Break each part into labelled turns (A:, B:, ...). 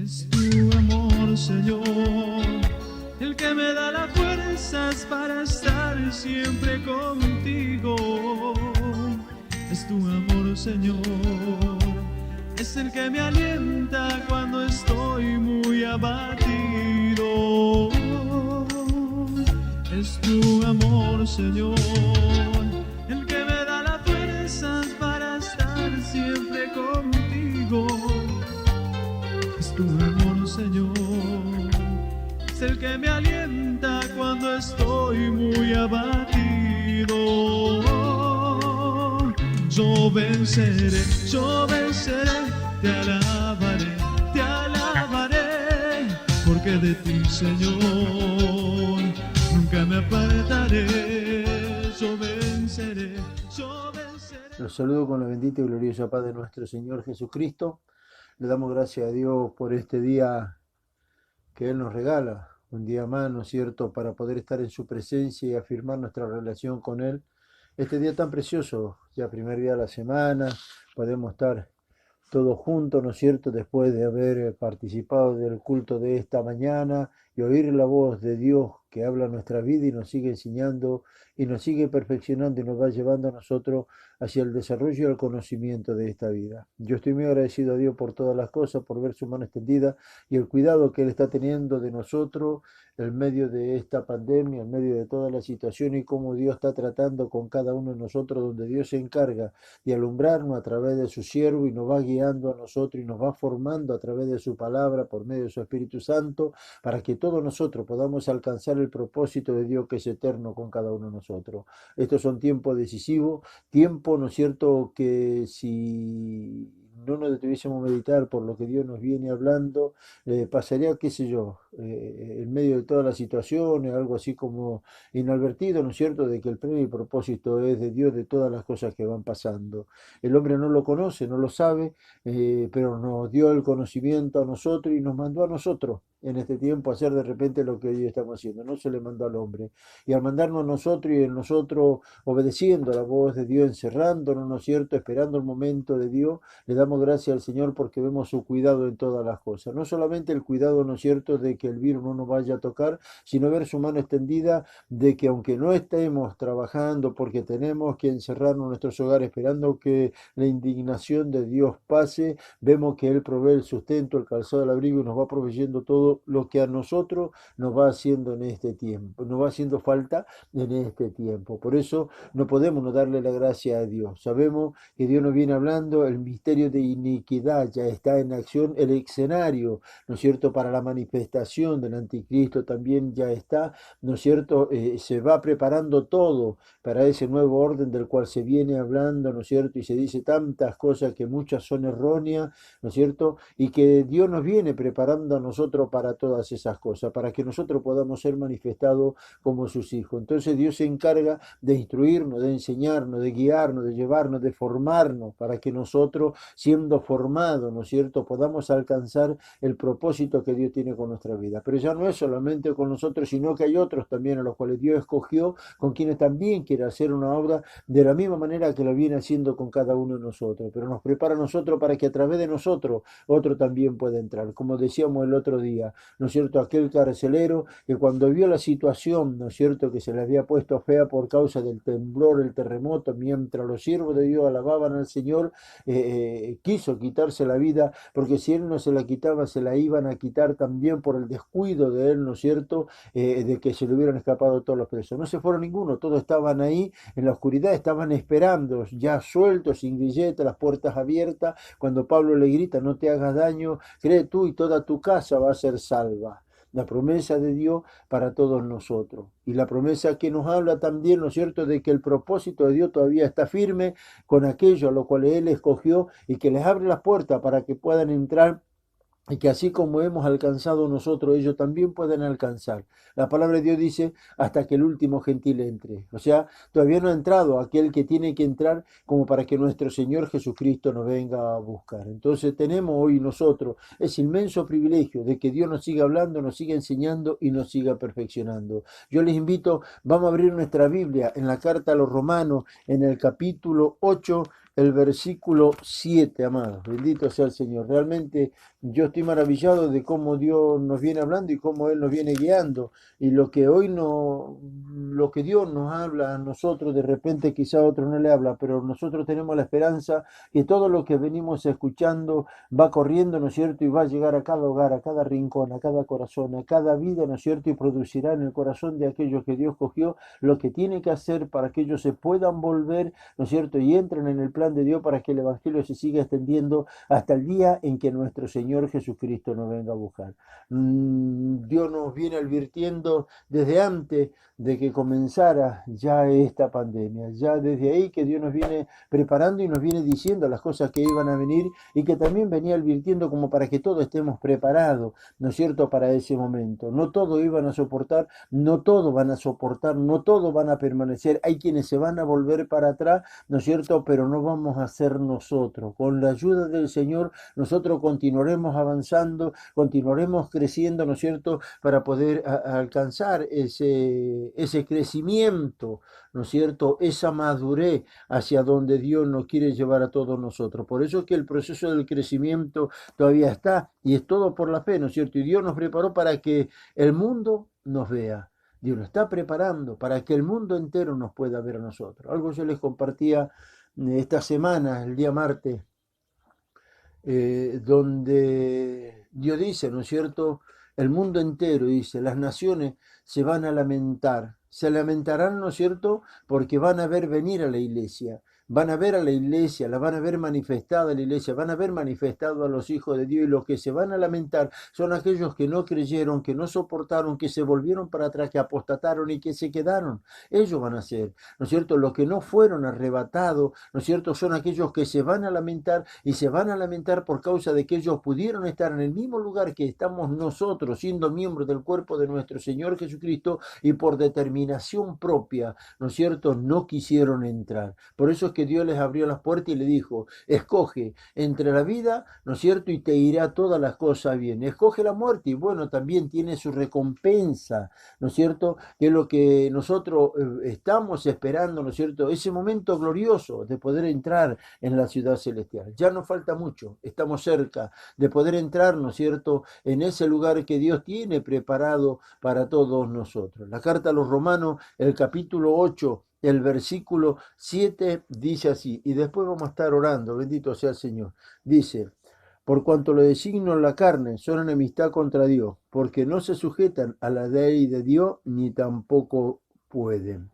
A: Es tu amor, Señor, el que me da las fuerzas para estar siempre contigo. Es tu amor, Señor, es el que me alienta cuando estoy muy abatido. Es tu amor, Señor, el que me da las fuerzas para estar siempre contigo. Es tu amor, Señor, es el que me alienta cuando estoy muy abatido. Yo venceré, te alabaré, porque de ti, Señor, nunca me apartaré. Yo venceré.
B: Los saludo con la bendita y gloriosa paz de nuestro Señor Jesucristo. Le damos gracias a Dios por este día que Él nos regala, un día más, ¿no es cierto?, para poder estar en su presencia y afirmar nuestra relación con Él. Este día tan precioso, ya primer día de la semana, podemos estar todos juntos, ¿no es cierto?, después de haber participado del culto de esta mañana y oír la voz de Dios que habla nuestra vida y nos sigue enseñando y nos sigue perfeccionando y nos va llevando a nosotros hacia el desarrollo y el conocimiento de esta vida. Yo estoy muy agradecido a Dios por todas las cosas, por ver su mano extendida y el cuidado que Él está teniendo de nosotros en medio de esta pandemia, en medio de toda la situación y cómo Dios está tratando con cada uno de nosotros, donde Dios se encarga de alumbrarnos a través de su siervo y nos va guiando a nosotros y nos va formando a través de su palabra por medio de su Espíritu Santo para que todos nosotros podamos alcanzar el propósito de Dios que es eterno con cada uno de nosotros. Estos son tiempos decisivos, tiempo, ¿no es cierto?, que si no nos detuviésemos a meditar por lo que Dios nos viene hablando, pasaría, qué sé yo, en medio de todas las situaciones, algo así como inadvertido, ¿no es cierto?, de que el premio y propósito es de Dios de todas las cosas que van pasando. El hombre no lo conoce, no lo sabe, pero nos dio el conocimiento a nosotros y nos mandó a nosotros en este tiempo a hacer de repente lo que hoy estamos haciendo. No se le mandó al hombre. Y al mandarnos a nosotros y en nosotros obedeciendo a la voz de Dios, encerrándonos, ¿no es cierto?, esperando el momento de Dios, le damos gracias al Señor porque vemos su cuidado en todas las cosas. No solamente el cuidado, ¿no es cierto?, de que el virus no nos vaya a tocar, sino ver su mano extendida de que aunque no estemos trabajando porque tenemos que encerrarnos en nuestros hogares esperando que la indignación de Dios pase, vemos que Él provee el sustento, el calzado, el abrigo y nos va proveyendo todo lo que a nosotros nos va haciendo en este tiempo, nos va haciendo falta en este tiempo. Por eso no podemos no darle la gracia a Dios. Sabemos que Dios nos viene hablando, el misterio de iniquidad ya está en acción, el escenario, ¿no es cierto?, para la manifestación del anticristo también ya está, ¿no es cierto?, se va preparando todo para ese nuevo orden del cual se viene hablando, ¿no es cierto?, y se dice tantas cosas que muchas son erróneas, ¿no es cierto?, y que Dios nos viene preparando a nosotros para todas esas cosas, para que nosotros podamos ser manifestados como sus hijos. Entonces Dios se encarga de instruirnos, de enseñarnos, de guiarnos, de llevarnos, de formarnos, para que nosotros, siendo formados, ¿no es cierto?, podamos alcanzar el propósito que Dios tiene con nuestra vida. Pero ya no es solamente con nosotros, sino que hay otros también a los cuales Dios escogió, con quienes también quiere hacer una obra de la misma manera que lo viene haciendo con cada uno de nosotros. Pero nos prepara a nosotros para que a través de nosotros otro también pueda entrar. Como decíamos el otro día, ¿no es cierto?, aquel carcelero que cuando vio la situación, ¿no es cierto?, que se le había puesto fea por causa del temblor, el terremoto, mientras los siervos de Dios alababan al Señor, quiso quitarse la vida, porque si él no se la quitaba, se la iban a quitar también por el descuido de él, ¿no es cierto?, de que se le hubieran escapado todos los presos. No se fueron ninguno, todos estaban ahí en la oscuridad, estaban esperando, ya sueltos, sin grillete, las puertas abiertas, cuando Pablo le grita, no te hagas daño, cree tú y toda tu casa va a ser salva. La promesa de Dios para todos nosotros. Y la promesa que nos habla también, ¿no es cierto?, de que el propósito de Dios todavía está firme con aquello a lo cual Él escogió y que les abre las puertas para que puedan entrar y que así como hemos alcanzado nosotros, ellos también pueden alcanzar. La palabra de Dios dice, hasta que el último gentil entre. O sea, todavía no ha entrado aquel que tiene que entrar como para que nuestro Señor Jesucristo nos venga a buscar. Entonces tenemos hoy nosotros ese inmenso privilegio de que Dios nos siga hablando, nos siga enseñando y nos siga perfeccionando. Yo les invito, vamos a abrir nuestra Biblia en la carta a los Romanos, en el capítulo 8, el versículo 7, amados. Bendito sea el Señor. Realmente yo estoy maravillado de cómo Dios nos viene hablando y cómo Él nos viene guiando. Y lo que hoy no, lo que Dios nos habla a nosotros, de repente quizá a otro no le habla, pero nosotros tenemos la esperanza que todo lo que venimos escuchando va corriendo, ¿no es cierto? Y va a llegar a cada hogar, a cada rincón, a cada corazón, a cada vida, ¿no es cierto? Y producirá en el corazón de aquellos que Dios cogió lo que tiene que hacer para que ellos se puedan volver, ¿no es cierto? Y entren en el plan de Dios para que el Evangelio se siga extendiendo hasta el día en que nuestro Señor Jesucristo nos venga a buscar. Dios nos viene advirtiendo desde antes de que comenzara ya esta pandemia, ya desde ahí que Dios nos viene preparando y nos viene diciendo las cosas que iban a venir y que también venía advirtiendo como para que todos estemos preparados, ¿no es cierto?, para ese momento. No todos iban a soportar, no todos van a soportar, no todos van a permanecer. Hay quienes se van a volver para atrás, ¿no es cierto?, pero no vamos a ser nosotros. Con la ayuda del Señor, nosotros continuaremos avanzando, continuaremos creciendo, ¿no es cierto?, para poder alcanzar ese crecimiento, ¿no es cierto?, esa madurez hacia donde Dios nos quiere llevar a todos nosotros. Por eso es que el proceso del crecimiento todavía está y es todo por la fe, ¿no es cierto? Y Dios nos preparó para que el mundo nos vea. Dios nos está preparando para que el mundo entero nos pueda ver a nosotros. Algo yo les compartía esta semana, el día martes, donde Dios dice, ¿no es cierto? El mundo entero, dice, las naciones se van a lamentar, se lamentarán, ¿no es cierto?, porque van a ver venir a la iglesia, van a ver a la iglesia, la van a ver manifestada a la iglesia, van a ver manifestado a los hijos de Dios, y los que se van a lamentar son aquellos que no creyeron, que no soportaron, que se volvieron para atrás, que apostataron y que se quedaron. Ellos van a ser, ¿no es cierto?, los que no fueron arrebatados, ¿no es cierto?, son aquellos que se van a lamentar y se van a lamentar por causa de que ellos pudieron estar en el mismo lugar que estamos nosotros, siendo miembros del cuerpo de nuestro Señor Jesucristo, y por determinación propia, ¿no es cierto?, no quisieron entrar. Por eso es que Dios les abrió las puertas y le dijo, escoge entre la vida, ¿no es cierto?, y te irá todas las cosas bien. Escoge la muerte y bueno, también tiene su recompensa, ¿no es cierto?, que es lo que nosotros estamos esperando, ¿no es cierto?, ese momento glorioso de poder entrar en la ciudad celestial. Ya nos falta mucho, estamos cerca de poder entrar, ¿no es cierto?, en ese lugar que Dios tiene preparado para todos nosotros. La carta a los Romanos, el capítulo 8, el versículo 7 dice así, y después vamos a estar orando, bendito sea el Señor. Dice, por cuanto los designios en la carne son enemistad contra Dios, porque no se sujetan a la ley de Dios, ni tampoco pueden.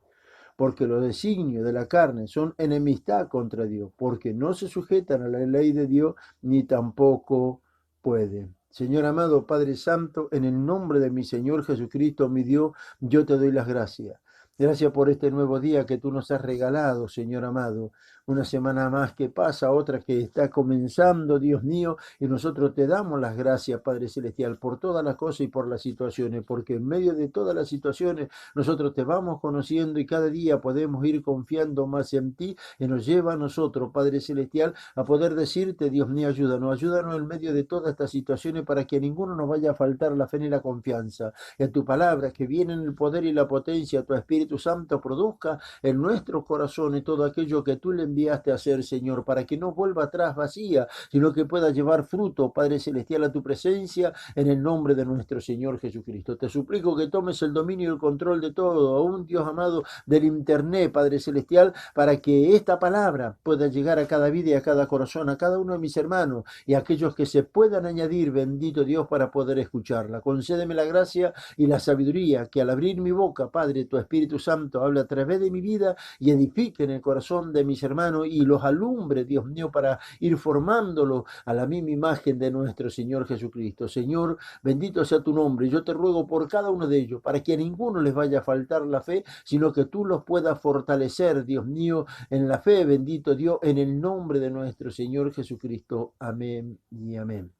B: Porque los designios de la carne son enemistad contra Dios, porque no se sujetan a la ley de Dios, ni tampoco pueden. Señor amado, Padre Santo, en el nombre de mi Señor Jesucristo, mi Dios, yo te doy las gracias. Gracias por este nuevo día que tú nos has regalado, Señor amado. Una semana más que pasa, otra que está comenzando, Dios mío, y nosotros te damos las gracias, Padre Celestial, por todas las cosas y por las situaciones, porque en medio de todas las situaciones nosotros te vamos conociendo y cada día podemos ir confiando más en ti y nos lleva a nosotros, Padre Celestial, a poder decirte, Dios mío, ayúdanos en medio de todas estas situaciones para que a ninguno nos vaya a faltar la fe ni la confianza. En tu palabra, que viene en el poder y la potencia, tu Espíritu Santo produzca en nuestros corazones todo aquello que tú le enviaste a hacer, Señor, para que no vuelva atrás vacía, sino que pueda llevar fruto, Padre Celestial, a tu presencia, en el nombre de nuestro Señor Jesucristo. Te suplico que tomes el dominio y el control de todo, aún Dios amado, del internet, Padre Celestial, para que esta palabra pueda llegar a cada vida y a cada corazón, a cada uno de mis hermanos y a aquellos que se puedan añadir, bendito Dios, para poder escucharla. Concédeme la gracia y la sabiduría, que al abrir mi boca, Padre, tu Espíritu Santo habla a través de mi vida y edifique en el corazón de mis hermanos y los alumbre, Dios mío, para ir formándolo a la misma imagen de nuestro Señor Jesucristo. Señor, bendito sea tu nombre. Yo te ruego por cada uno de ellos, para que a ninguno les vaya a faltar la fe, sino que tú los puedas fortalecer, Dios mío, en la fe, bendito Dios, en el nombre de nuestro Señor Jesucristo. Amén y amén.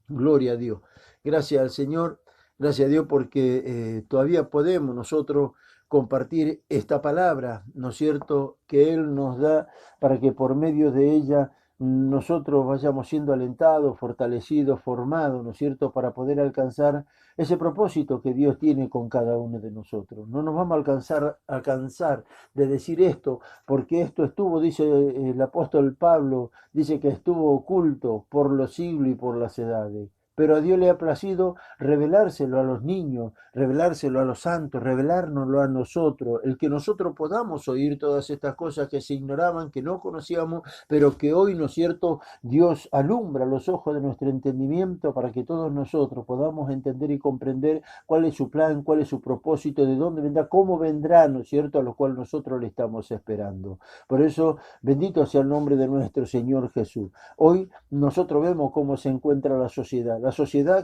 B: Gloria a Dios. Gracias al Señor, gracias a Dios porque todavía podemos nosotros compartir esta palabra, ¿no es cierto?, que Él nos da para que por medio de ella nosotros vayamos siendo alentados, fortalecidos, formados, ¿no es cierto?, para poder alcanzar ese propósito que Dios tiene con cada uno de nosotros. No nos vamos a cansar de decir esto, porque esto estuvo, dice el apóstol Pablo, dice que estuvo oculto por los siglos y por las edades. Pero a Dios le ha placido revelárselo a los niños, revelárselo a los santos, revelárnoslo a nosotros, el que nosotros podamos oír todas estas cosas que se ignoraban, que no conocíamos, pero que hoy, ¿no es cierto?, Dios alumbra los ojos de nuestro entendimiento para que todos nosotros podamos entender y comprender cuál es su plan, cuál es su propósito, de dónde vendrá, cómo vendrá, ¿no es cierto?, a lo cual nosotros le estamos esperando. Por eso, bendito sea el nombre de nuestro Señor Jesús. Hoy nosotros vemos cómo se encuentra la sociedad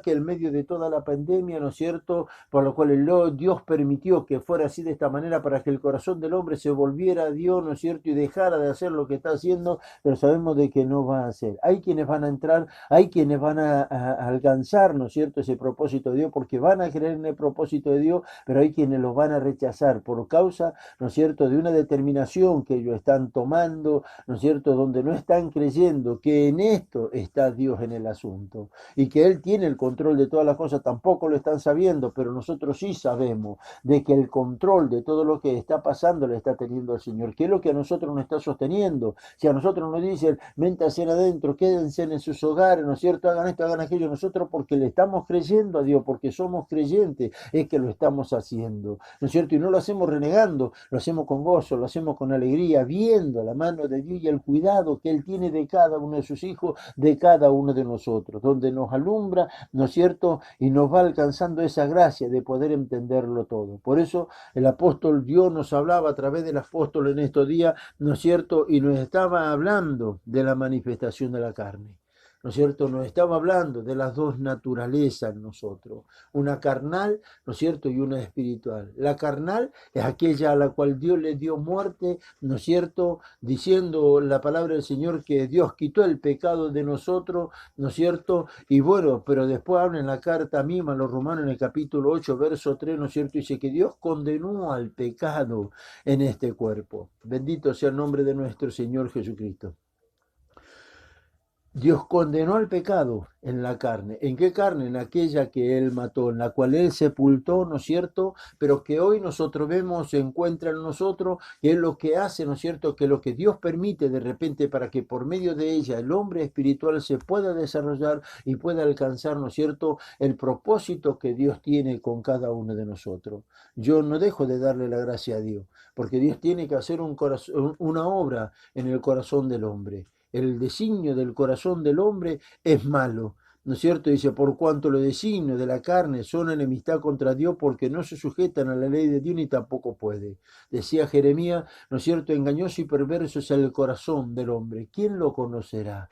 B: que en medio de toda la pandemia, ¿no es cierto?, por lo cual Dios permitió que fuera así de esta manera para que el corazón del hombre se volviera a Dios, ¿no es cierto?, y dejara de hacer lo que está haciendo, pero sabemos de que no va a hacer. Hay quienes van a entrar, hay quienes van a alcanzar, ¿no es cierto?, ese propósito de Dios, porque van a creer en el propósito de Dios, pero hay quienes los van a rechazar por causa, ¿no es cierto?, de una determinación que ellos están tomando, ¿no es cierto?, donde no están creyendo que en esto está Dios en el asunto y que Él tiene el control de todas las cosas. Tampoco lo están sabiendo, pero nosotros sí sabemos de que el control de todo lo que está pasando le está teniendo el Señor, que es lo que a nosotros nos está sosteniendo. Si a nosotros nos dicen, méntanse adentro, quédense en sus hogares, ¿no es cierto?, hagan esto, hagan aquello, nosotros porque le estamos creyendo a Dios, porque somos creyentes, es que lo estamos haciendo, ¿no es cierto? Y no lo hacemos renegando, lo hacemos con gozo, lo hacemos con alegría, viendo la mano de Dios y el cuidado que Él tiene de cada uno de sus hijos, de cada uno de nosotros, donde nos alumbra, ¿no es cierto?, y nos va alcanzando esa gracia de poder entenderlo todo. Por eso el apóstol Dios nos hablaba a través del apóstol en estos días, ¿no es cierto?, y nos estaba hablando de la manifestación de la carne. ¿No es cierto? Nos estaba hablando de las dos naturalezas en nosotros, una carnal, ¿no es cierto?, y una espiritual. La carnal es aquella a la cual Dios le dio muerte, ¿no es cierto?, diciendo la palabra del Señor que Dios quitó el pecado de nosotros, ¿no es cierto? Y bueno, pero después habla en la carta misma a los romanos en el capítulo 8, verso 3, ¿no es cierto?, dice que Dios condenó al pecado en este cuerpo. Bendito sea el nombre de nuestro Señor Jesucristo. Dios condenó al pecado en la carne. ¿En qué carne? En aquella que Él mató, en la cual Él sepultó, ¿no es cierto? Pero que hoy nosotros vemos, se encuentra en nosotros, que es lo que hace, ¿no es cierto?, que lo que Dios permite de repente para que por medio de ella el hombre espiritual se pueda desarrollar y pueda alcanzar, ¿no es cierto?, el propósito que Dios tiene con cada uno de nosotros. Yo no dejo de darle la gracia a Dios, porque Dios tiene que hacer una obra en el corazón del hombre. El designio del corazón del hombre es malo, ¿no es cierto? Dice, por cuanto los designios de la carne son enemistad contra Dios, porque no se sujetan a la ley de Dios ni tampoco puede. Decía Jeremías, ¿no es cierto?, engañoso y perverso es el corazón del hombre. ¿Quién lo conocerá?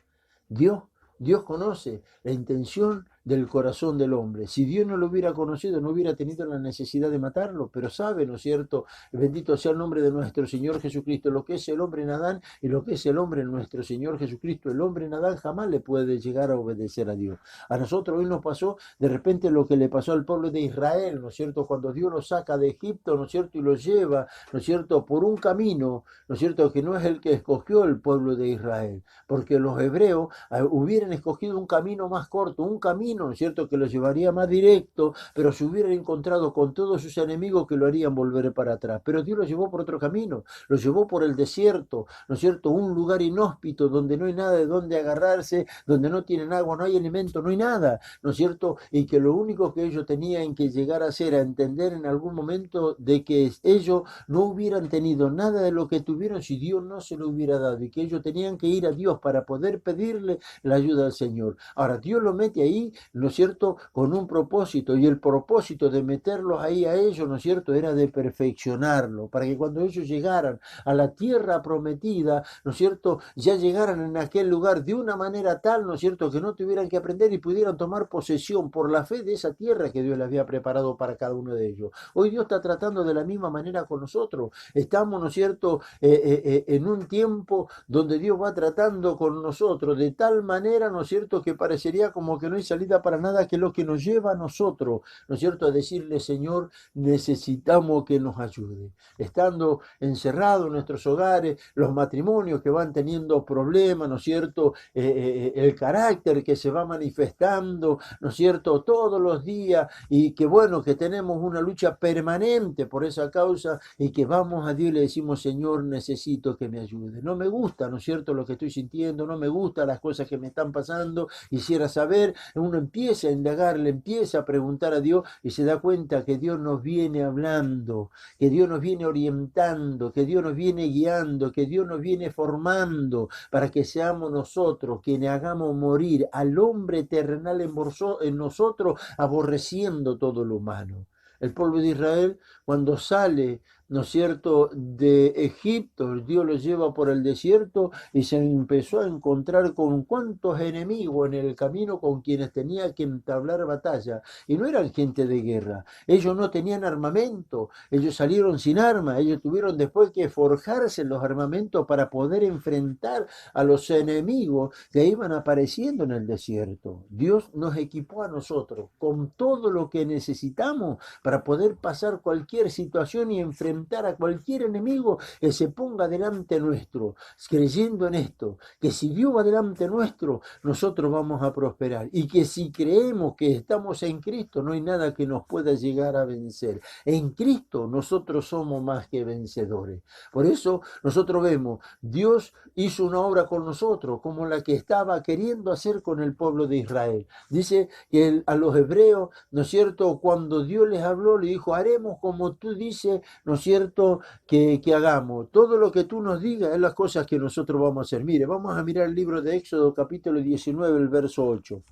B: Dios. Dios conoce la intención del corazón del hombre. Si Dios no lo hubiera conocido, no hubiera tenido la necesidad de matarlo, pero sabe, ¿no es cierto?, bendito sea el nombre de nuestro Señor Jesucristo, lo que es el hombre en Adán y lo que es el hombre en nuestro Señor Jesucristo. El hombre en Adán jamás le puede llegar a obedecer a Dios. A nosotros hoy nos pasó de repente lo que le pasó al pueblo de Israel, ¿no es cierto?, cuando Dios lo saca de Egipto, ¿no es cierto?, y lo lleva, ¿no es cierto?, por un camino, ¿no es cierto?, que no es el que escogió el pueblo de Israel, porque los hebreos hubieran escogido un camino más corto, un camino, ¿no es cierto?, que los llevaría más directo, pero se hubieran encontrado con todos sus enemigos que lo harían volver para atrás. Pero Dios los llevó por otro camino, los llevó por el desierto, ¿no es cierto?, un lugar inhóspito donde no hay nada de donde agarrarse, donde no tienen agua, no hay alimento, no hay nada, ¿no es cierto?, y que lo único que ellos tenían que llegar a hacer, a entender en algún momento de que ellos no hubieran tenido nada de lo que tuvieron si Dios no se lo hubiera dado, y que ellos tenían que ir a Dios para poder pedirle la ayuda al Señor. Ahora, Dios lo mete ahí, ¿no es cierto?, con un propósito, y el propósito de meterlos ahí a ellos, ¿no es cierto?, era de perfeccionarlo, para que cuando ellos llegaran a la tierra prometida, ¿no es cierto?, ya llegaran en aquel lugar de una manera tal, ¿no es cierto?, que no tuvieran que aprender y pudieran tomar posesión por la fe de esa tierra que Dios les había preparado para cada uno de ellos. Hoy Dios está tratando de la misma manera con nosotros. Estamos, ¿no es cierto?, en un tiempo donde Dios va tratando con nosotros de tal manera, ¿no es cierto?, que parecería como que no hay salida vida para nada, que es lo que nos lleva a nosotros, ¿no es cierto?, a decirle, Señor, necesitamos que nos ayude. Estando encerrados en nuestros hogares, los matrimonios que van teniendo problemas, ¿no es cierto?, el carácter que se va manifestando, ¿no es cierto?, todos los días, y que bueno, que tenemos una lucha permanente por esa causa, y que vamos a Dios y le decimos, Señor, necesito que me ayude. No me gusta, ¿no es cierto?, lo que estoy sintiendo, no me gustan las cosas que me están pasando, quisiera saber, uno empieza a indagar, le empieza a preguntar a Dios y se da cuenta que Dios nos viene hablando, que Dios nos viene orientando, que Dios nos viene guiando, que Dios nos viene formando para que seamos nosotros quienes hagamos morir al hombre terrenal en nosotros, aborreciendo todo lo humano. El pueblo de Israel, cuando sale, ¿no es cierto?, de Egipto, Dios los lleva por el desierto y se empezó a encontrar con cuantos enemigos en el camino con quienes tenía que entablar batalla. Y no eran gente de guerra, ellos no tenían armamento, ellos salieron sin armas, ellos tuvieron después que forjarse los armamentos para poder enfrentar a los enemigos que iban apareciendo en el desierto. Dios nos equipó a nosotros con todo lo que necesitamos para poder pasar cualquier situación y enfrentar a cualquier enemigo que se ponga delante nuestro, creyendo en esto, que si Dios va delante nuestro, nosotros vamos a prosperar, y que si creemos que estamos en Cristo, no hay nada que nos pueda llegar a vencer. En Cristo nosotros somos más que vencedores. Por eso nosotros vemos, Dios hizo una obra con nosotros, como la que estaba queriendo hacer con el pueblo de Israel. Dice que a los hebreos, ¿no es cierto?, cuando Dios les habló, le dijo, haremos como tú dices, ¿no es cierto?, que hagamos. Todo lo que tú nos digas es las cosas que nosotros vamos a hacer. Mire, vamos a mirar el libro de Éxodo, capítulo 19, el verso 8.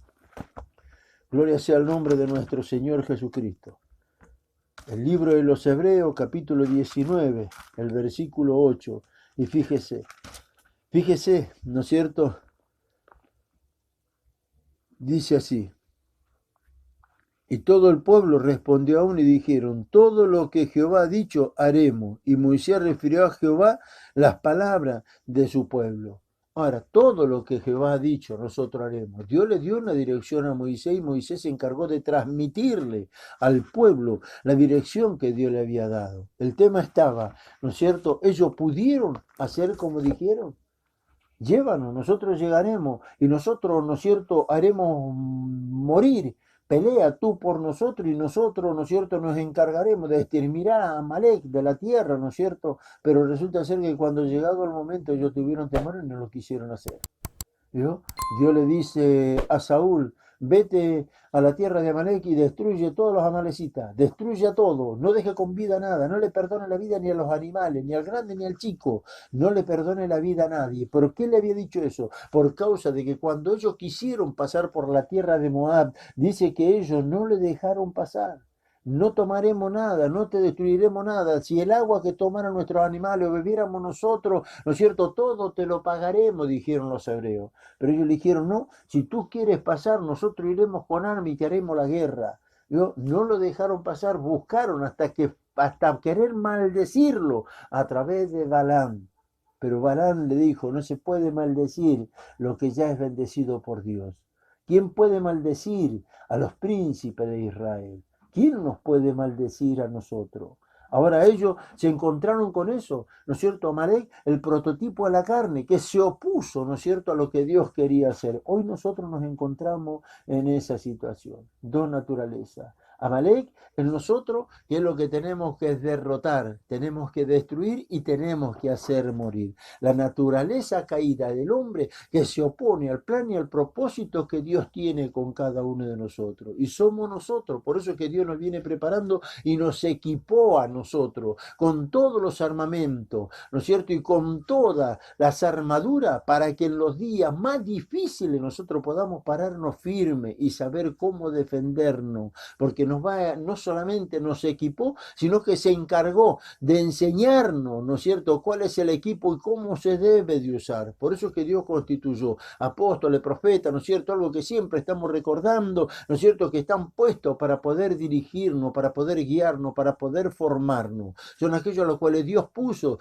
B: Gloria sea el nombre de nuestro Señor Jesucristo. El libro de los Hebreos, capítulo 19, el versículo 8. Y fíjese, ¿no es cierto?, dice así. Y todo el pueblo respondió aún y dijeron, todo lo que Jehová ha dicho haremos. Y Moisés refirió a Jehová las palabras de su pueblo. Ahora, todo lo que Jehová ha dicho nosotros haremos. Dios le dio una dirección a Moisés y Moisés se encargó de transmitirle al pueblo la dirección que Dios le había dado. El tema estaba, ¿no es cierto? Ellos pudieron hacer como dijeron. Llévanos, nosotros llegaremos y nosotros, ¿no es cierto?, haremos morir. Pelea tú por nosotros y nosotros, ¿no es cierto?, nos encargaremos de exterminar a Amalek de la tierra, ¿no es cierto? Pero resulta ser que cuando llegado el momento ellos tuvieron temor y no lo quisieron hacer. ¿Vio? Dios le dice a Saúl, vete a la tierra de Amalek y destruye todos los amalecitas, destruye a todos, no deje con vida nada, no le perdone la vida ni a los animales, ni al grande ni al chico, no le perdone la vida a nadie. ¿Por qué le había dicho eso? Por causa de que cuando ellos quisieron pasar por la tierra de Moab, dice que ellos no le dejaron pasar. No tomaremos nada, no te destruiremos nada. Si el agua que tomaran nuestros animales o bebiéramos nosotros, ¿no es cierto?, todo te lo pagaremos, dijeron los hebreos. Pero ellos le dijeron, no, si tú quieres pasar, nosotros iremos con armas y te haremos la guerra. No lo dejaron pasar, buscaron hasta querer maldecirlo a través de Balaam. Pero Balaam le dijo, no se puede maldecir lo que ya es bendecido por Dios. ¿Quién puede maldecir a los príncipes de Israel? ¿Quién nos puede maldecir a nosotros? Ahora ellos se encontraron con eso, ¿no es cierto? Amalek, el prototipo de la carne, que se opuso, ¿no es cierto?, a lo que Dios quería hacer. Hoy nosotros nos encontramos en esa situación, dos naturalezas. Amalek en nosotros, que es lo que tenemos que derrotar, tenemos que destruir y tenemos que hacer morir. La naturaleza caída del hombre que se opone al plan y al propósito que Dios tiene con cada uno de nosotros. Y somos nosotros, por eso es que Dios nos viene preparando y nos equipó a nosotros con todos los armamentos, ¿no es cierto? Y con todas las armaduras para que en los días más difíciles nosotros podamos pararnos firmes y saber cómo defendernos, porque que no solamente nos equipó, sino que se encargó de enseñarnos, ¿no es cierto?, cuál es el equipo y cómo se debe de usar. Por eso que Dios constituyó apóstoles, profetas, ¿no es cierto?, algo que siempre estamos recordando, ¿no es cierto?, que están puestos para poder dirigirnos, para poder guiarnos, para poder formarnos. Son aquellos a los cuales Dios puso,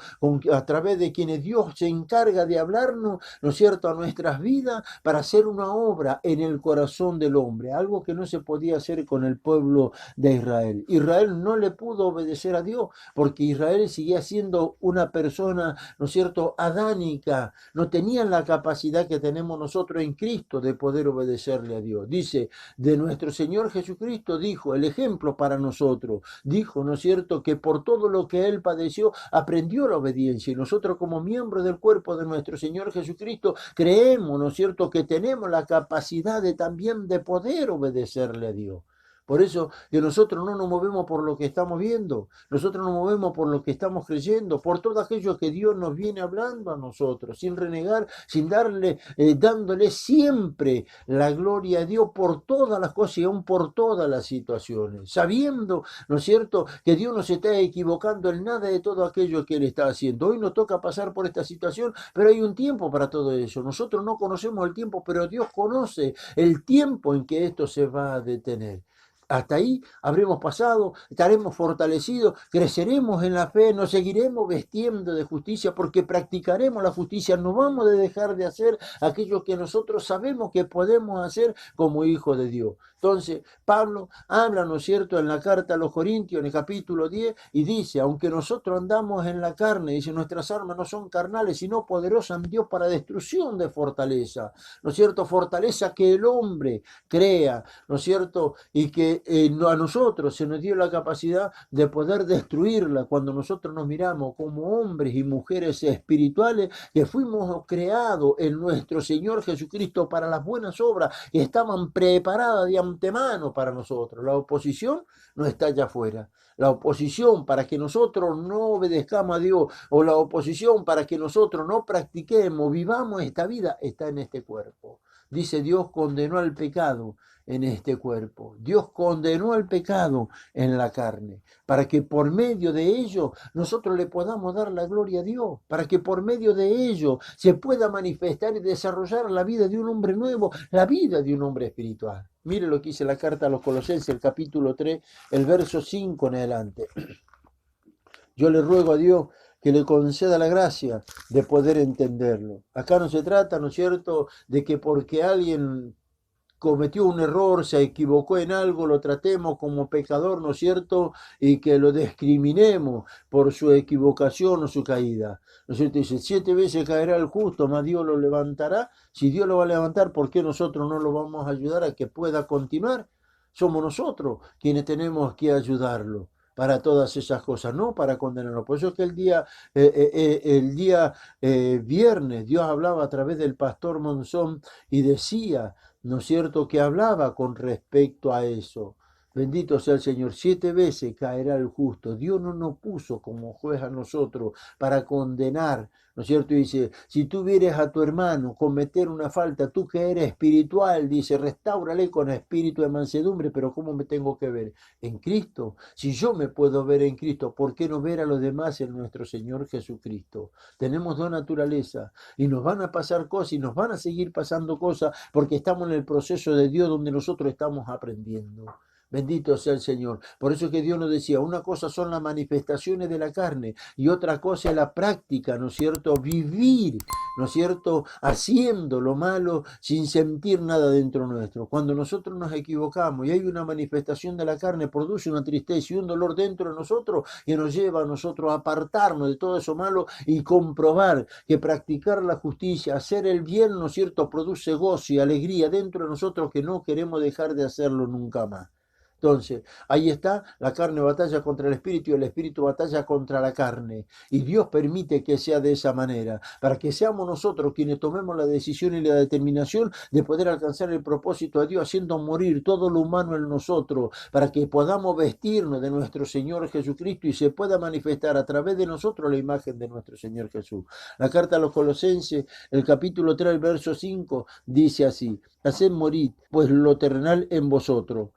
B: a través de quienes Dios se encarga de hablarnos, ¿no es cierto?, a nuestras vidas para hacer una obra en el corazón del hombre, algo que no se podía hacer con el pueblo de Israel. Israel no le pudo obedecer a Dios porque Israel seguía siendo una persona, ¿no es cierto?, adánica, no tenían la capacidad que tenemos nosotros en Cristo de poder obedecerle a Dios. Dice, de nuestro Señor Jesucristo dijo, el ejemplo para nosotros, dijo, ¿no es cierto?, que por todo lo que Él padeció, aprendió la obediencia, y nosotros como miembros del cuerpo de nuestro Señor Jesucristo, creemos, ¿no es cierto?, que tenemos la capacidad de también de poder obedecerle a Dios. Por eso que nosotros no nos movemos por lo que estamos viendo, nosotros nos movemos por lo que estamos creyendo, por todo aquello que Dios nos viene hablando a nosotros, sin renegar, sin dándole siempre la gloria a Dios por todas las cosas y aún por todas las situaciones, sabiendo, ¿no es cierto?, que Dios no se está equivocando en nada de todo aquello que Él está haciendo. Hoy nos toca pasar por esta situación, pero hay un tiempo para todo eso. Nosotros no conocemos el tiempo, pero Dios conoce el tiempo en que esto se va a detener. Hasta ahí habremos pasado, estaremos fortalecidos, creceremos en la fe, nos seguiremos vestiendo de justicia porque practicaremos la justicia, no vamos a dejar de hacer aquello que nosotros sabemos que podemos hacer como hijos de Dios. Entonces, Pablo habla, ¿no es cierto?, en la carta a los Corintios, en el capítulo 10, y dice, aunque nosotros andamos en la carne, dice, nuestras armas no son carnales, sino poderosas en Dios para destrucción de fortaleza, ¿no es cierto?, fortaleza que el hombre crea, ¿no es cierto?, y que a nosotros se nos dio la capacidad de poder destruirla cuando nosotros nos miramos como hombres y mujeres espirituales que fuimos creados en nuestro Señor Jesucristo para las buenas obras que estaban preparadas de antemano para nosotros. La oposición no está allá afuera. La oposición para que nosotros no obedezcamos a Dios o la oposición para que nosotros no practiquemos, vivamos esta vida, está en este cuerpo. Dice, Dios condenó al pecado en este cuerpo. Dios condenó al pecado en la carne, para que por medio de ello nosotros le podamos dar la gloria a Dios, para que por medio de ello se pueda manifestar y desarrollar la vida de un hombre nuevo, la vida de un hombre espiritual. Mire lo que dice la carta a los Colosenses, el capítulo 3, el verso 5 en adelante. Yo le ruego a Dios que le conceda la gracia de poder entenderlo. Acá no se trata, ¿no es cierto?, de que porque alguien cometió un error, se equivocó en algo, lo tratemos como pecador, ¿no es cierto?, y que lo discriminemos por su equivocación o su caída. ¿No es cierto? Dice, 7 veces caerá el justo, mas Dios lo levantará. Si Dios lo va a levantar, ¿por qué nosotros no lo vamos a ayudar a que pueda continuar? Somos nosotros quienes tenemos que ayudarlo para todas esas cosas, no para condenarlo. Por eso es que el día viernes Dios hablaba a través del pastor Monzón y decía, ¿no es cierto?, que hablaba con respecto a eso. Bendito sea el Señor, 7 veces caerá el justo. Dios no nos puso como juez a nosotros para condenar, ¿no es cierto? Y dice, si tú vieres a tu hermano cometer una falta, tú que eres espiritual, dice, restáurale con espíritu de mansedumbre, pero ¿cómo me tengo que ver? En Cristo. Si yo me puedo ver en Cristo, ¿por qué no ver a los demás en nuestro Señor Jesucristo? Tenemos dos naturalezas y nos van a pasar cosas y nos van a seguir pasando cosas porque estamos en el proceso de Dios donde nosotros estamos aprendiendo. Bendito sea el Señor. Por eso que Dios nos decía, una cosa son las manifestaciones de la carne y otra cosa es la práctica, ¿no es cierto? Vivir, ¿no es cierto?, haciendo lo malo sin sentir nada dentro nuestro. Cuando nosotros nos equivocamos y hay una manifestación de la carne, produce una tristeza y un dolor dentro de nosotros que nos lleva a nosotros a apartarnos de todo eso malo y comprobar que practicar la justicia, hacer el bien, ¿no es cierto?, produce gozo y alegría dentro de nosotros que no queremos dejar de hacerlo nunca más. Entonces, ahí está, la carne batalla contra el espíritu y el espíritu batalla contra la carne. Y Dios permite que sea de esa manera, para que seamos nosotros quienes tomemos la decisión y la determinación de poder alcanzar el propósito de Dios, haciendo morir todo lo humano en nosotros, para que podamos vestirnos de nuestro Señor Jesucristo y se pueda manifestar a través de nosotros la imagen de nuestro Señor Jesús. La carta a los Colosenses, el capítulo 3, el verso 5, dice así, haced morir pues lo terrenal en vosotros.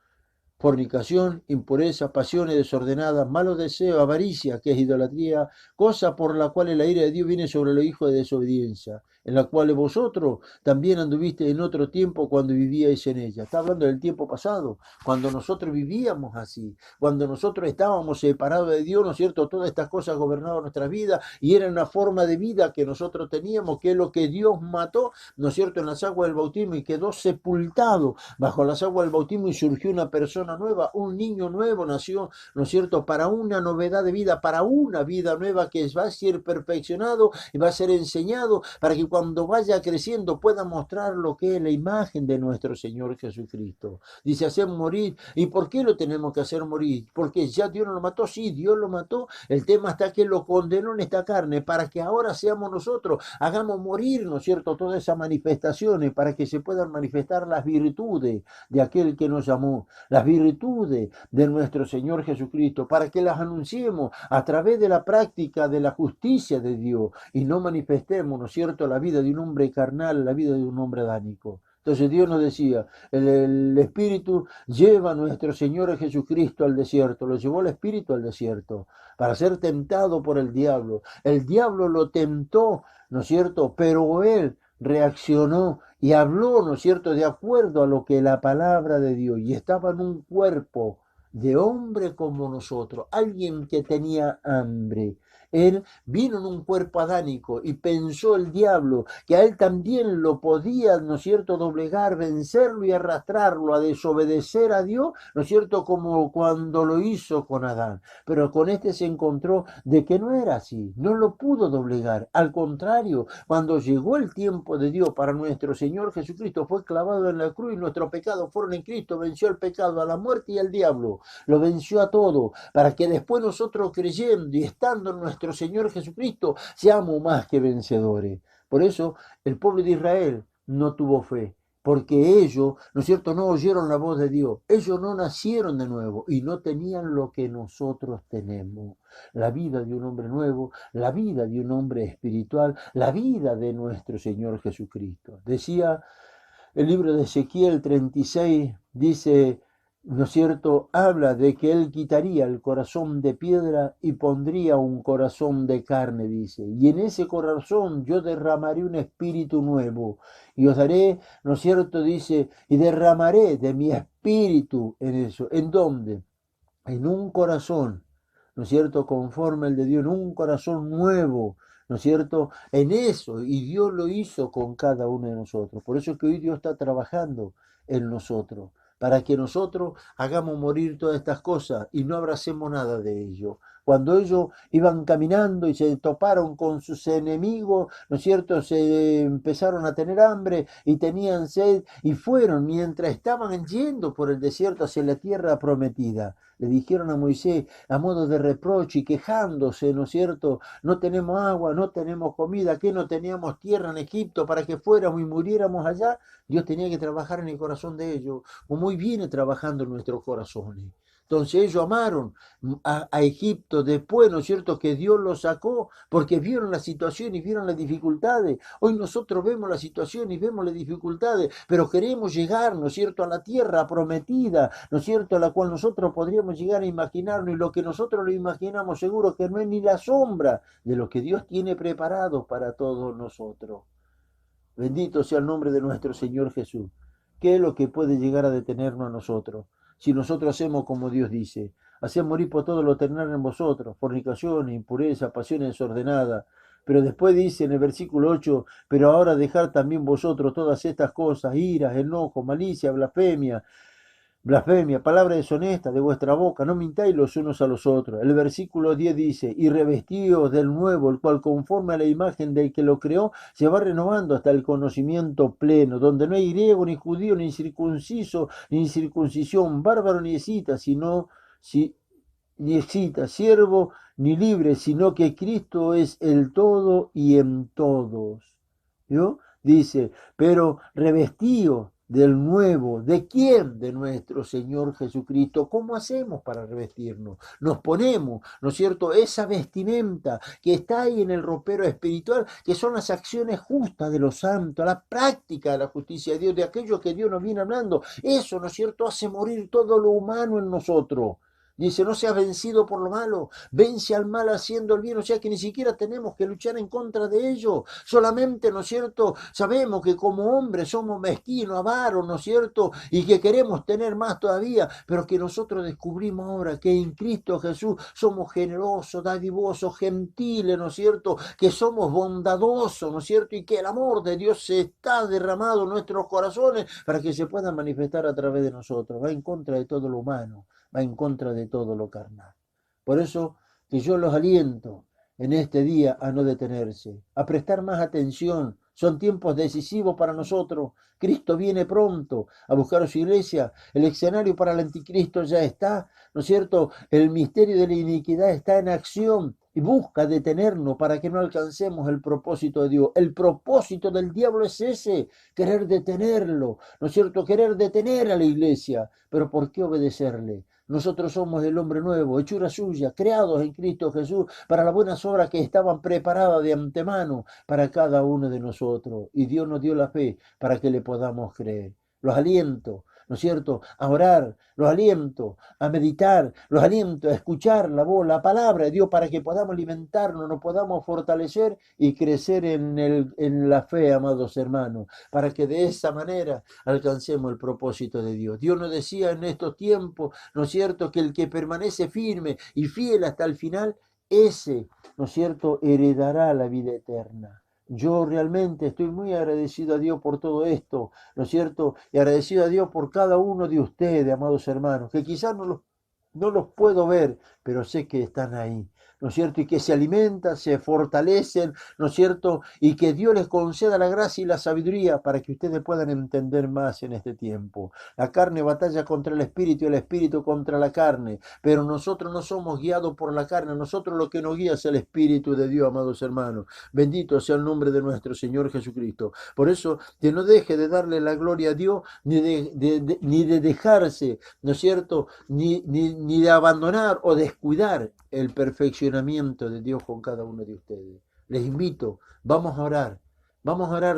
B: fornicación, impureza, pasiones desordenadas, malos deseos, avaricia, que es idolatría, cosa por la cual la ira de Dios viene sobre los hijos de desobediencia, en la cual vosotros también anduviste en otro tiempo cuando vivíais en ella. Está hablando del tiempo pasado, cuando nosotros vivíamos así, cuando nosotros estábamos separados de Dios, ¿no es cierto? Todas estas cosas gobernaban nuestras vidas y era una forma de vida que nosotros teníamos, que es lo que Dios mató, ¿no es cierto?, en las aguas del bautismo y quedó sepultado bajo las aguas del bautismo y surgió una persona nueva, un niño nuevo nació, ¿no es cierto?, para una novedad de vida, para una vida nueva que va a ser perfeccionado y va a ser enseñado para que cuando vaya creciendo pueda mostrar lo que es la imagen de nuestro Señor Jesucristo. Dice, hacer morir. ¿Y por qué lo tenemos que hacer morir? Porque ya Dios no lo mató. Sí, Dios lo mató. El tema está que lo condenó en esta carne para que ahora seamos nosotros, hagamos morir, ¿no es cierto?, todas esas manifestaciones para que se puedan manifestar las virtudes de aquel que nos llamó, las virtudes de nuestro Señor Jesucristo, para que las anunciemos a través de la práctica de la justicia de Dios y no manifestemos, ¿no es cierto?, la vida de un hombre carnal, la vida de un hombre adánico. Entonces Dios nos decía, el Espíritu lleva a nuestro Señor Jesucristo al desierto, lo llevó el Espíritu al desierto para ser tentado por el diablo. El diablo lo tentó, ¿no es cierto?, pero él reaccionó y habló, ¿no es cierto?, de acuerdo a lo que la palabra de Dios, y estaba en un cuerpo de hombre como nosotros, alguien que tenía hambre. Él vino en un cuerpo adánico y pensó el diablo que a él también lo podía, ¿no es cierto?, doblegar, vencerlo y arrastrarlo a desobedecer a Dios, ¿no es cierto?, como cuando lo hizo con Adán. Pero con este se encontró de que no era así, no lo pudo doblegar. Al contrario, cuando llegó el tiempo de Dios para nuestro Señor Jesucristo, fue clavado en la cruz y nuestros pecados fueron en Cristo, venció el pecado, a la muerte y al diablo, lo venció a todo, para que después nosotros creyendo y estando en nuestro Señor Jesucristo, seamos más que vencedores. Por eso el pueblo de Israel no tuvo fe, porque ellos, ¿no es cierto?, no oyeron la voz de Dios, ellos no nacieron de nuevo y no tenían lo que nosotros tenemos, la vida de un hombre nuevo, la vida de un hombre espiritual, la vida de nuestro Señor Jesucristo. Decía el libro de Ezequiel 36, dice, ¿no es cierto?, habla de que él quitaría el corazón de piedra y pondría un corazón de carne, dice, y en ese corazón yo derramaré un espíritu nuevo y os daré, ¿no es cierto?, dice, y derramaré de mi espíritu en eso. ¿En dónde? En un corazón, ¿no es cierto?, conforme el de Dios, en un corazón nuevo, ¿no es cierto?, en eso, y Dios lo hizo con cada uno de nosotros. Por eso es que hoy Dios está trabajando en nosotros, para que nosotros hagamos morir todas estas cosas y no abracemos nada de ello. Cuando ellos iban caminando y se toparon con sus enemigos, ¿no es cierto?, se empezaron a tener hambre y tenían sed y fueron mientras estaban yendo por el desierto hacia la tierra prometida. Le dijeron a Moisés a modo de reproche y quejándose, ¿no es cierto?, no tenemos agua, no tenemos comida, que no teníamos tierra en Egipto para que fuéramos y muriéramos allá. Dios tenía que trabajar en el corazón de ellos, como hoy viene trabajando en nuestros corazones. Entonces ellos amaron a Egipto después, ¿no es cierto?, que Dios los sacó porque vieron la situación y vieron las dificultades. Hoy nosotros vemos la situación y vemos las dificultades, pero queremos llegar, ¿no es cierto?, a la tierra prometida, ¿no es cierto?, a la cual nosotros podríamos llegar a imaginarnos, y lo que nosotros lo imaginamos seguro que no es ni la sombra de lo que Dios tiene preparado para todos nosotros. Bendito sea el nombre de nuestro Señor Jesús. ¿Qué es lo que puede llegar a detenernos a nosotros? Si nosotros hacemos como Dios dice, haced morir por todo lo terrenal en vosotros, fornicación, impureza, pasiones desordenadas. Pero después dice en el versículo 8, pero ahora dejad también vosotros todas estas cosas, iras, enojo, malicia, blasfemia, palabra deshonesta de vuestra boca, no mintáis los unos a los otros. El versículo 10 dice, y revestíos del nuevo, el cual conforme a la imagen del que lo creó, se va renovando hasta el conocimiento pleno, donde no hay griego, ni judío, ni circunciso, ni circuncisión, bárbaro, ni escita, ni escita, siervo, ni libre, sino que Cristo es el todo y en todos. ¿Vio? Dice, pero revestíos del nuevo. ¿De quién? De nuestro Señor Jesucristo. ¿Cómo hacemos para revestirnos? Nos ponemos, ¿no es cierto?, esa vestimenta que está ahí en el ropero espiritual, que son las acciones justas de los santos, la práctica de la justicia de Dios, de aquello que Dios nos viene hablando. Eso, ¿no es cierto?, hace morir todo lo humano en nosotros. Dice, no seas vencido por lo malo, vence al mal haciendo el bien, o sea que ni siquiera tenemos que luchar en contra de ello, solamente, ¿no es cierto?, sabemos que como hombres somos mezquinos, avaros, ¿no es cierto?, y que queremos tener más todavía, pero que nosotros descubrimos ahora que en Cristo Jesús somos generosos, dadivosos, gentiles, ¿no es cierto?, que somos bondadosos, ¿no es cierto?, y que el amor de Dios se está derramado en nuestros corazones para que se pueda manifestar a través de nosotros, va en contra de todo lo humano, va en contra de todo lo carnal. Por eso que yo los aliento en este día a no detenerse, a prestar más atención. Son tiempos decisivos para nosotros. Cristo viene pronto a buscar a su iglesia. El escenario para el anticristo ya está, ¿no es cierto? El misterio de la iniquidad está en acción y busca detenernos para que no alcancemos el propósito de Dios. El propósito del diablo es ese, querer detenerlo, ¿no es cierto? Querer detener a la iglesia. Pero ¿por qué obedecerle? Nosotros somos el hombre nuevo, hechura suya, creados en Cristo Jesús para las buenas obras que estaban preparadas de antemano para cada uno de nosotros. Y Dios nos dio la fe para que le podamos creer. Los aliento, ¿no es cierto?, a orar, los aliento a meditar, los aliento a escuchar la voz, la palabra de Dios para que podamos alimentarnos, nos podamos fortalecer y crecer en la fe, amados hermanos, para que de esa manera alcancemos el propósito de Dios. Dios nos decía en estos tiempos, ¿no es cierto?, que el que permanece firme y fiel hasta el final, ese, ¿no es cierto?, heredará la vida eterna. Yo realmente estoy muy agradecido a Dios por todo esto, ¿no es cierto? Y agradecido a Dios por cada uno de ustedes, amados hermanos, que quizás no los puedo ver, pero sé que están ahí, ¿no es cierto? Y que se alimentan, se fortalecen, ¿no es cierto? Y que Dios les conceda la gracia y la sabiduría para que ustedes puedan entender más en este tiempo. La carne batalla contra el espíritu contra la carne, pero nosotros no somos guiados por la carne, nosotros lo que nos guía es el Espíritu de Dios, amados hermanos. Bendito sea el nombre de nuestro Señor Jesucristo. Por eso, que no deje de darle la gloria a Dios, ni de dejarse, ¿no es cierto?, ni de abandonar o descuidar el perfeccionamiento de Dios con cada uno de ustedes. Les invito, vamos a orar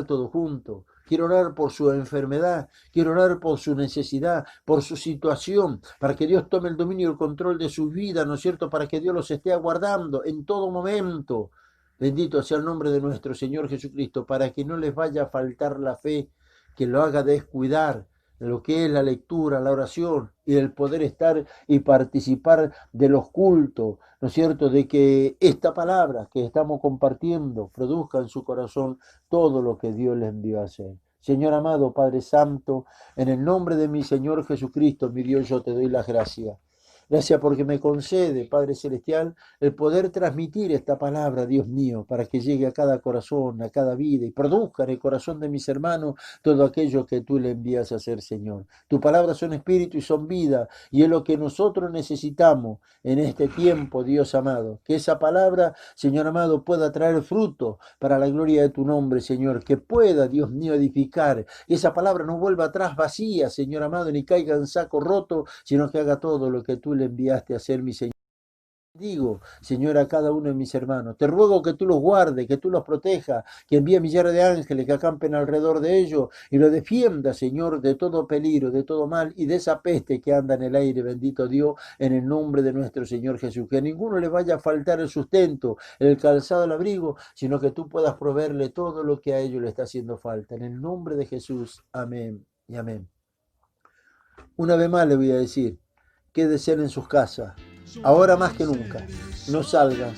B: todos juntos. Quiero orar por su enfermedad, quiero orar por su necesidad, por su situación, para que Dios tome el dominio y el control de su vida, ¿no es cierto?, para que Dios los esté aguardando en todo momento. Bendito sea el nombre de nuestro Señor Jesucristo, para que no les vaya a faltar la fe, que lo haga descuidar lo que es la lectura, la oración y el poder estar y participar de los cultos, ¿no es cierto?, de que esta palabra que estamos compartiendo produzca en su corazón todo lo que Dios le envió a hacer. Señor amado, Padre Santo, en el nombre de mi Señor Jesucristo, mi Dios, yo te doy las gracias. Gracias porque me concede, Padre Celestial, el poder transmitir esta palabra, Dios mío, para que llegue a cada corazón, a cada vida y produzca en el corazón de mis hermanos todo aquello que tú le envías a hacer, Señor. Tu palabra son espíritu y son vida, y es lo que nosotros necesitamos en este tiempo, Dios amado. Que esa palabra, Señor amado, pueda traer fruto para la gloria de tu nombre, Señor. Que pueda, Dios mío, edificar. Que esa palabra no vuelva atrás vacía, Señor amado, ni caiga en saco roto, sino que haga todo lo que tú le enviaste a hacer, mi Señor. Digo, Señor, a cada uno de mis hermanos, te ruego que tú los guardes, que tú los protejas, que envíe millares de ángeles que acampen alrededor de ellos y los defienda, Señor, de todo peligro, de todo mal y de esa peste que anda en el aire, bendito Dios, en el nombre de nuestro Señor Jesús. Que a ninguno le vaya a faltar el sustento, el calzado, el abrigo, sino que tú puedas proveerle todo lo que a ellos le está haciendo falta. En el nombre de Jesús, amén y amén. Una vez más le voy a decir, quédense en sus casas. Ahora más que nunca, no salgan,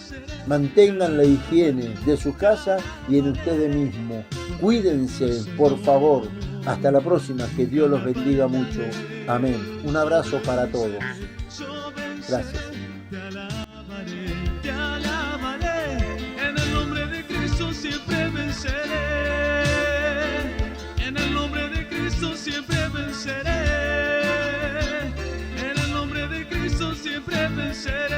B: mantengan la higiene de su casa y en ustedes mismos. Cuídense, por favor. Hasta la próxima, que Dios los bendiga mucho. Amén. Un abrazo para todos. Gracias.
A: Te alabaré, en el nombre de Cristo siempre venceré. En el nombre de Cristo siempre venceré. Siempre venceré.